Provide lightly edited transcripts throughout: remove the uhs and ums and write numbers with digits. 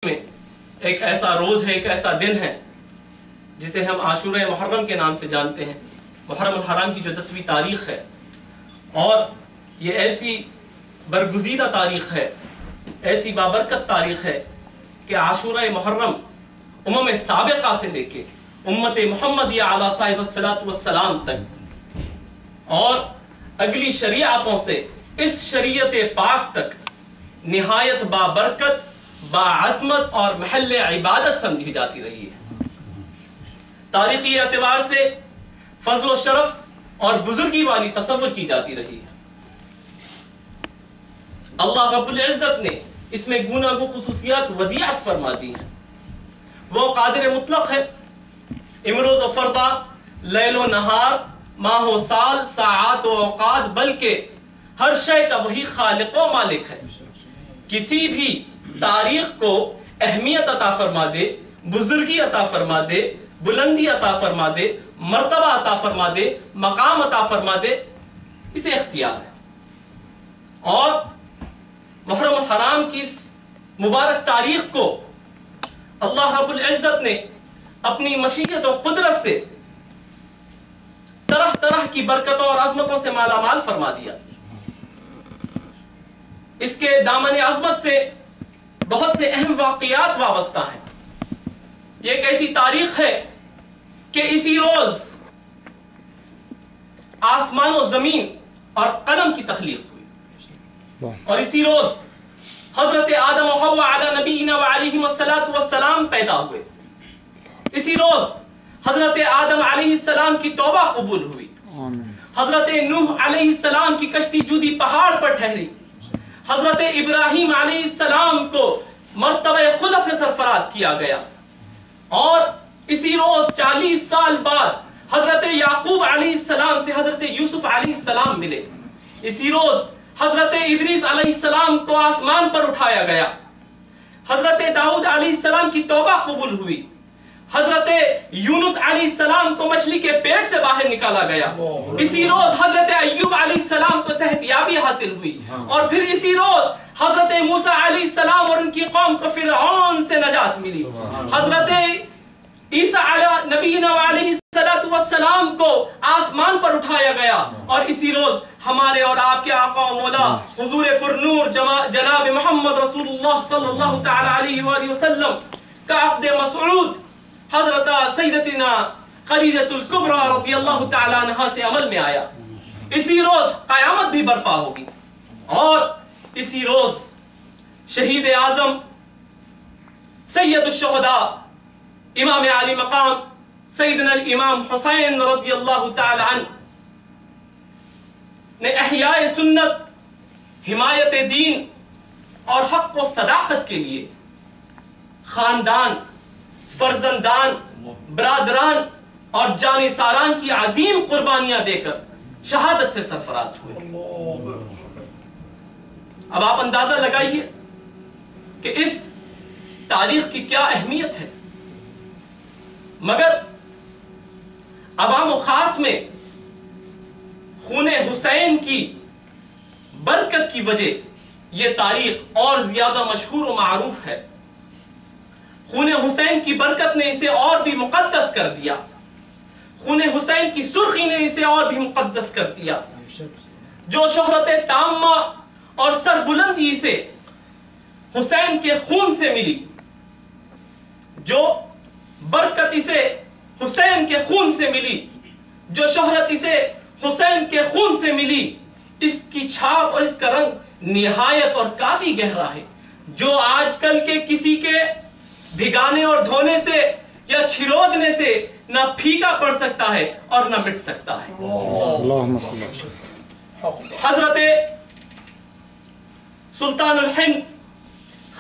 میں ایک ایسا روز ہے، ایک ایسا دن ہے جسے ہم عاشورہ محرم کے نام سے جانتے ہیں۔ محرم الحرام کی جو 10ویں تاریخ ہے، اور یہ ایسی برگزیدہ تاریخ ہے، ایسی بابرکت تاریخ ہے کہ عاشورہ محرم سابقہ سے لے کے امت محمدیہ علیہ صاحب الصلاۃ والسلام تک اور اگلی شریعتوں سے اس شریعت پاک تک نہایت بابرکت، باعظمت اور محل عبادت سمجھی جاتی رہی ہے۔ تاریخی اعتبار سے فضل و شرف اور بزرگی والی تصور کی جاتی رہی ہے۔ اللہ رب العزت نے اس میں گوناگو خصوصیات ودیعت فرما دی ہیں۔ وہ قادر مطلق ہے، امروز و فردا، لیل و نہار، ماہ و سال، ساعات و اوقات، بلکہ ہر شے کا وہی خالق و مالک ہے۔ کسی بھی تاریخ کو اہمیت عطا فرما دے، بزرگی عطا فرما دے، بلندی عطا فرما دے، مرتبہ عطا فرما دے، مقام عطا فرما دے، اسے اختیار ہے۔ اور محرم الحرام کی اس مبارک تاریخ کو اللہ رب العزت نے اپنی مشیت و قدرت سے طرح طرح کی برکتوں اور عظمتوں سے مالا مال فرما دیا۔ اس کے دامن عظمت سے بہت سے اہم واقعات وابستہ ہیں۔ یہ ایک ایسی تاریخ ہے کہ اسی روز آسمان و زمین اور قلم کی تخلیق ہوئی، اور اسی روز حضرت آدم و حوا علی نبینا و علیہم السلام پیدا ہوئے۔ اسی روز حضرت آدم علیہ السلام کی توبہ قبول ہوئی، حضرت نوح علیہ السلام کی کشتی جودی پہاڑ پر ٹھہری، حضرت ابراہیم علیہ السلام کو مرتبہ خلد سے سرفراز کیا گیا، اور اسی روز 40 سال بعد حضرت یعقوب علیہ السلام سے حضرت یوسف علیہ السلام ملے۔ اسی روز حضرت ادریس علیہ السلام کو آسمان پر اٹھایا گیا، حضرت داؤد علیہ السلام کی توبہ قبول ہوئی، حضرت یونس علیہ السلام کو مچھلی کے پیٹ سے باہر نکالا گیا، اسی روز حضرت ایوب علیہ السلام کو صحت یابی حاصل ہوئی، اور پھر اسی روز حضرت موسیٰ علیہ السلام اور ان کی قوم کو فرعون سے نجات ملی، حضرت عیسیٰ علیہ نبینا علیہ السلام کو آسمان پر اٹھایا گیا، اور اسی روز ہمارے اور آپ کے آقا و مولا حضور پرنور جناب محمد رسول اللہ صلی اللہ تعالی علیہ وآلہ وسلم کا عقد مسعود حضرت سیدتنا خدیجہ الکبریٰ رضی اللہ تعالی عنہا سے عمل میں آیا۔ اسی روز قیامت بھی برپا ہوگی، اور اسی روز شہید اعظم سید الشہداء امام علی مقام سیدنا الامام حسین رضی اللہ تعالی عنہ نے احیاء سنت، حمایت دین اور حق و صداقت کے لیے خاندان، فرزندان، برادران اور جانثاران کی عظیم قربانیاں دے کر شہادت سے سرفراز ہوئے۔ اب آپ اندازہ لگائیے کہ اس تاریخ کی کیا اہمیت ہے، مگر عوام و خاص میں خون حسین کی برکت کی وجہ یہ تاریخ اور زیادہ مشہور و معروف ہے۔ خون حسین کی برکت نے اسے اور بھی مقدس کر دیا، خون حسین کی سرخی نے اسے اور بھی مقدس کر دیا۔ جو شہرت تامہ اور سربلندی اسے حسین کے خون سے ملی، جو برکت اسے حسین کے خون سے ملی، جو شہرت اسے حسین کے خون سے ملی، اس کی چھاپ اور اس کا رنگ نہایت اور کافی گہرا ہے، جو آج کل کے کسی کے بھگانے اور دھونے سے یا کھرودنے سے نہ پھیکا پڑ سکتا ہے اور نہ مٹ سکتا ہے۔ حضرت سلطان الہند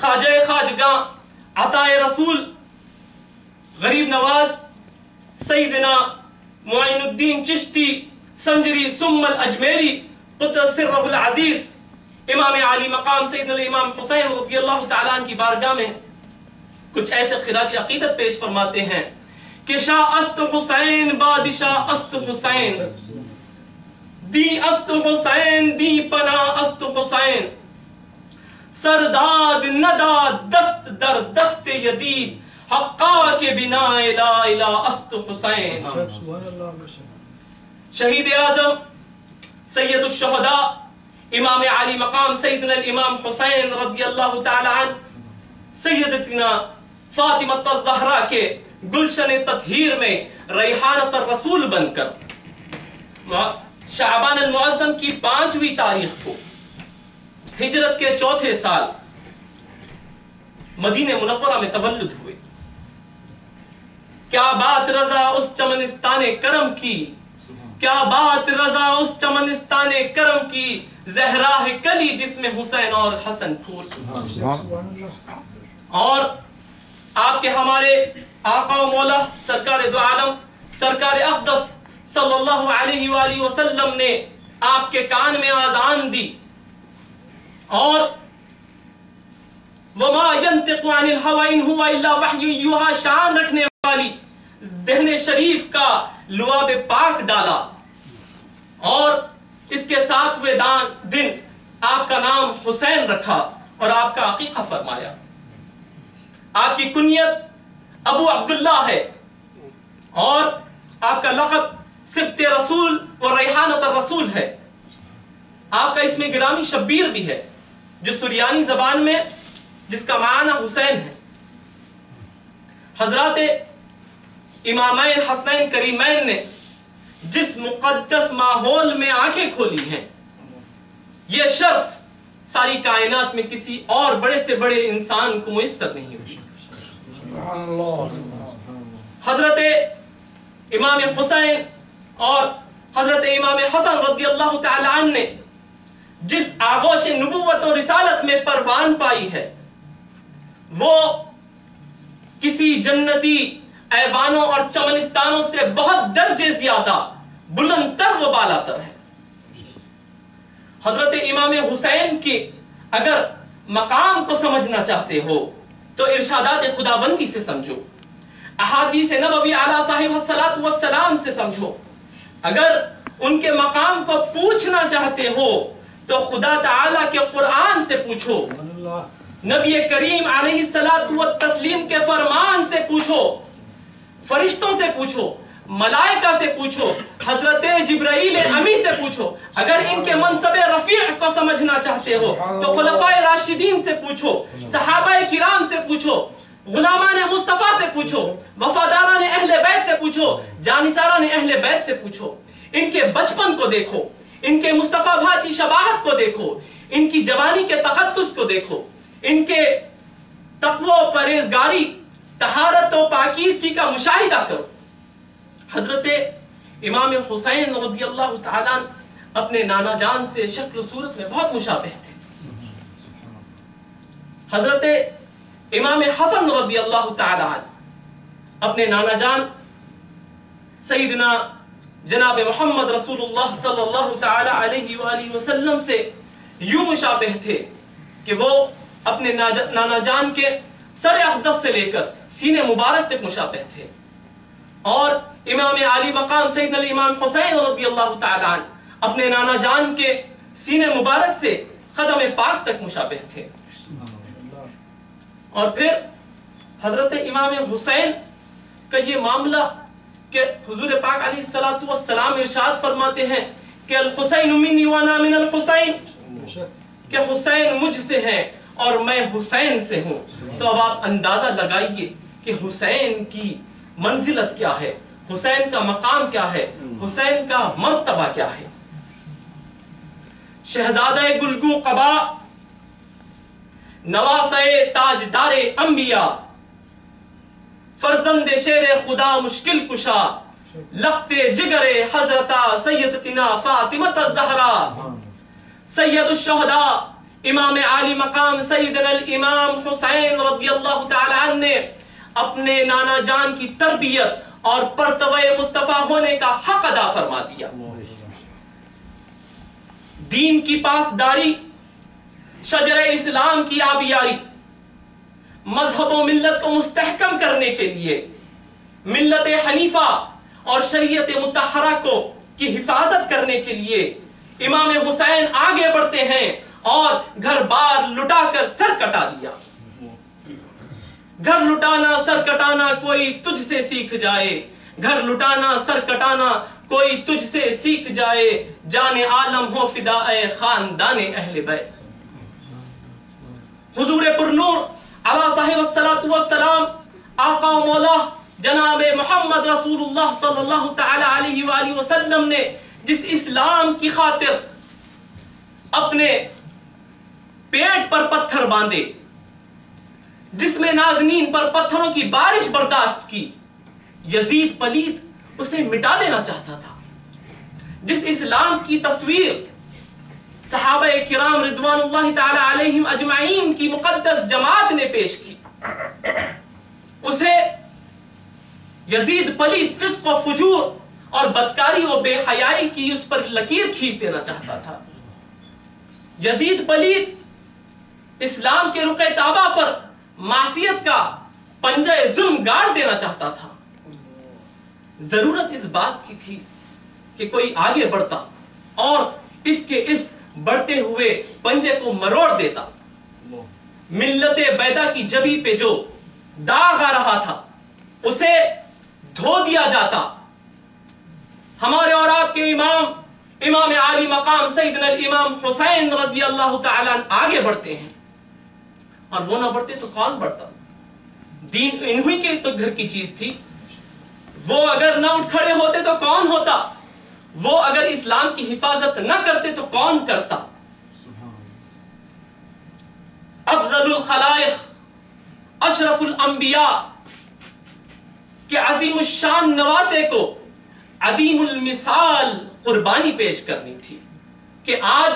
خواجہ خواجگاں عطائے رسول غریب نواز سیدنا معین الدین چشتی سنجری ثم الاجمیری قدس سرہ العزیز امام علی مقام سیدنا الامام حسین رضی اللہ تعالیٰ عنہ کی بارگاہ میں کچھ ایسے خراج عقیدت پیش فرماتے ہیں کہ شاہ است حسین بادشاہ است حسین، دی است حسین دی پناہ است حسین، سرداد نداد دست در دست یزید حقا کے بنا لا الہ است حسین. شہید اعظم سید الشہداء امام علی مقام سیدنا الامام حسین رضی اللہ تعالی عنہ سیدتنا فاطمہ الزہرا کے گلشن تطہیر میں ریحانۃ الرسول بن کر شعبان المعظم کی 5ویں تاریخ کو ہجرت کے 4تھے سال مدینہ منورہ میں تولد ہوئے. کیا بات رضا اس چمنستان کرم کی، کیا بات رضا اس چمنستان کرم کی، زہرا ہے کلی جس میں حسین اور حسن پھول. اور آپ کے ہمارے آقا و مولا سرکار دو عالم سرکار اقدس صلی اللہ علیہ وآلہ وسلم نے آپ کے کان میں آذان دی اور وما ينطق عن الهوى ان هو الا وحی یوحی شان رکھنے والی دہن شریف کا لعاب پاک ڈالا اور اس کے 7ویں دن آپ کا نام حسین رکھا اور آپ کا عقیقہ فرمایا. آپ کی کنیت ابو عبداللہ ہے اور آپ کا لقب سبط رسول و ریحانۃ الرسول ہے. آپ کا اسم گرامی شبیر بھی ہے جو سریانی زبان میں جس کا معنی حسین ہے. حضرات امامین حسنین کریمین نے جس مقدس ماحول میں آنکھیں کھولی ہیں یہ شرف ساری کائنات میں کسی اور بڑے سے بڑے انسان کو میسر نہیں ہوئی. حضرت امام حسین اور حضرت امام حسن رضی اللہ تعالی عنہ نے جس آغوش نبوت و رسالت میں پروان پائی ہے وہ کسی جنتی ایوانوں اور چمنستانوں سے بہت درجے زیادہ بلند تر و بالا تر ہے. حضرت امام حسین کے اگر مقام کو سمجھنا چاہتے ہو تو ارشادات خداوندی سے سمجھو، احادیث نبوی اعلیٰ صاحب الصلاۃ والسلام سے سمجھو. اگر ان کے مقام کو پوچھنا چاہتے ہو تو خدا تعالیٰ کے قرآن سے پوچھو، نبی کریم علیہ الصلاۃ والتسلیم کے فرمان سے پوچھو، فرشتوں سے پوچھو، ملائکہ سے پوچھو، حضرت جبرائیل امی سے پوچھو. اگر ان کے منصب رفیع کو سمجھنا چاہتے ہو تو خلفائے راشدین سے پوچھو، صحابہ کرام سے پوچھو، غلامان مصطفیٰ سے پوچھو، وفاداران اہل بیت سے پوچھو، جانثاران اہل بیت سے پوچھو. ان کے بچپن کو دیکھو، ان کے مصطفیٰ بھاتی شباہت کو دیکھو، ان کی جوانی کے تقدس کو دیکھو، ان کے تقوی و پرہیزگاری، طہارت و پاکیزگی کا مشاہدہ کرو. حضرت امام حسین رضی اللہ تعالیٰ اپنے نانا جان سے شکل و صورت میں بہت مشابہ تھے. حضرت امام حسن رضی اللہ تعالیٰ اپنے نانا جان سیدنا جناب محمد رسول اللہ صلی اللہ تعالیٰ علیہ وآلہ وسلم سے یوں مشابہ تھے کہ وہ اپنے نانا جان کے سر اقدس سے لے کر سینے مبارک تک مشابہ تھے. اور امام علی مقام سیدنا الامام حسین رضی اللہ تعالیٰ عنہ اپنے نانا جان کے سینے مبارک سے قدم پاک تک مشابہ تھے. اور پھر حضرت امام حسین کا یہ معاملہ کہ حضور پاک علیہ السلام ارشاد فرماتے ہیں کہ الحسین منی وانا من الحسین، کہ حسین مجھ سے ہے اور میں حسین سے ہوں. تو اب آپ اندازہ لگائیے کہ حسین کی منزلت کیا ہے، حسین کا مقام کیا ہے، حسین کا مرتبہ کیا ہے. شہزادہ گلگو قبا، نواسہ تاجدار انبیاء، فرزند شیر خدا مشکل کشا، لخت جگر حضرت سیدتنا فاطمہ الزہرا، سید الشہداء امام عالی مقام سیدنا الامام حسین رضی اللہ تعالی عنہ نے اپنے نانا جان کی تربیت اور پرتوے مصطفیٰ ہونے کا حق ادا فرما دیا. دین کی پاسداری، شجر اسلام کی آبیاری، مذہب و ملت کو مستحکم کرنے کے لیے ملت حنیفہ اور شریعت مطہرہ کو کی حفاظت کرنے کے لیے امام حسین آگے بڑھتے ہیں اور گھر بار لٹا کر سر کٹا دیا۔ گھر لٹانا سر کٹانا کوئی تجھ سے سیکھ جائے، گھر لٹانا سر کٹانا کوئی تجھ سے سیکھ جائے، جان عالم ہو فدائے خاندان اہل بیت۔ حضور پرنور علی صاحب الصلاۃ والسلام، آقا و مولا جناب محمد رسول اللہ صلی اللہ تعالی علیہ وآلہ وسلم نے جس اسلام کی خاطر اپنے پیٹ پر پتھر باندھے، جس میں نازنین پر پتھروں کی بارش برداشت کی، یزید پلید اسے مٹا دینا چاہتا تھا۔ جس اسلام کی تصویر صحابہ کرام رضوان اللہ تعالی علیہم اجمعین کی مقدس جماعت نے پیش کی، اسے یزید پلید فسق و فجور اور بدکاری و بے حیائی کی اس پر لکیر کھینچ دینا چاہتا تھا۔ یزید پلید اسلام کے رخ تابہ پر معصیت کا پنجہ ظلم گاڑ دینا چاہتا تھا۔ ضرورت اس بات کی تھی کہ کوئی آگے بڑھتا اور اس کے اس بڑھتے ہوئے پنجے کو مروڑ دیتا۔ ملت بیدا کی جبی پہ جو داغ آ رہا تھا اسے دھو دیا جاتا۔ ہمارے اور آپ کے امام عالی مقام سیدنا الامام حسین رضی اللہ تعالیٰ آگے بڑھتے ہیں، اور وہ نہ بڑھتے تو کون بڑھتا؟ دین انہی کے تو گھر کی چیز تھی۔ وہ اگر نہ اٹھ کھڑے ہوتے تو کون ہوتا؟ وہ اگر اسلام کی حفاظت نہ کرتے تو کون کرتا؟ افضل الخلائق اشرف الانبیاء کے عظیم الشان نواسے کو عدیم المثال قربانی پیش کرنی تھی کہ آج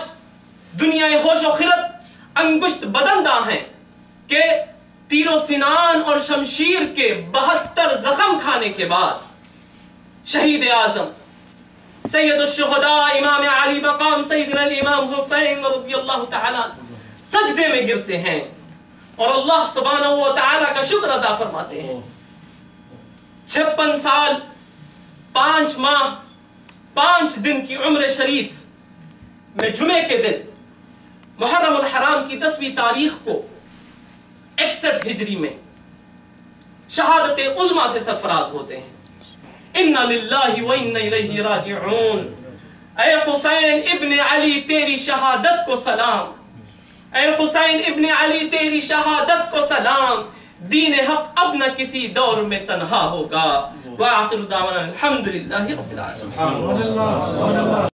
دنیا ہوش و خرد انگشت بدندہ ہیں کہ تیر و سنان اور شمشیر کے 72 زخم کھانے کے بعد شہید اعظم سید الشہداء امام علی مقام سیدنا الامام حسین رضی اللہ تعالیٰ سجدے میں گرتے ہیں اور اللہ سبحانہ و تعالیٰ کا شکر ادا فرماتے ہیں۔ 56 سال 5 ماہ 5 دن کی عمر شریف میں جمعے کے دن محرم الحرام کی 10ویں تاریخ کو 61 ہجری میں شہادت عظمیٰ سے سرفراز ہوتے ہیں۔ اِنَّا لِلَّهِ وَإِنَّا إِلَيْهِ رَاجِعُونَ۔ اے حسین ابن علی تیری شہادت کو سلام، اے حسین ابن علی تیری شہادت کو سلام، دین حق اب نہ کسی دور میں تنہا ہوگا۔ وآخر دعوانا الحمدللہ رب العالمین۔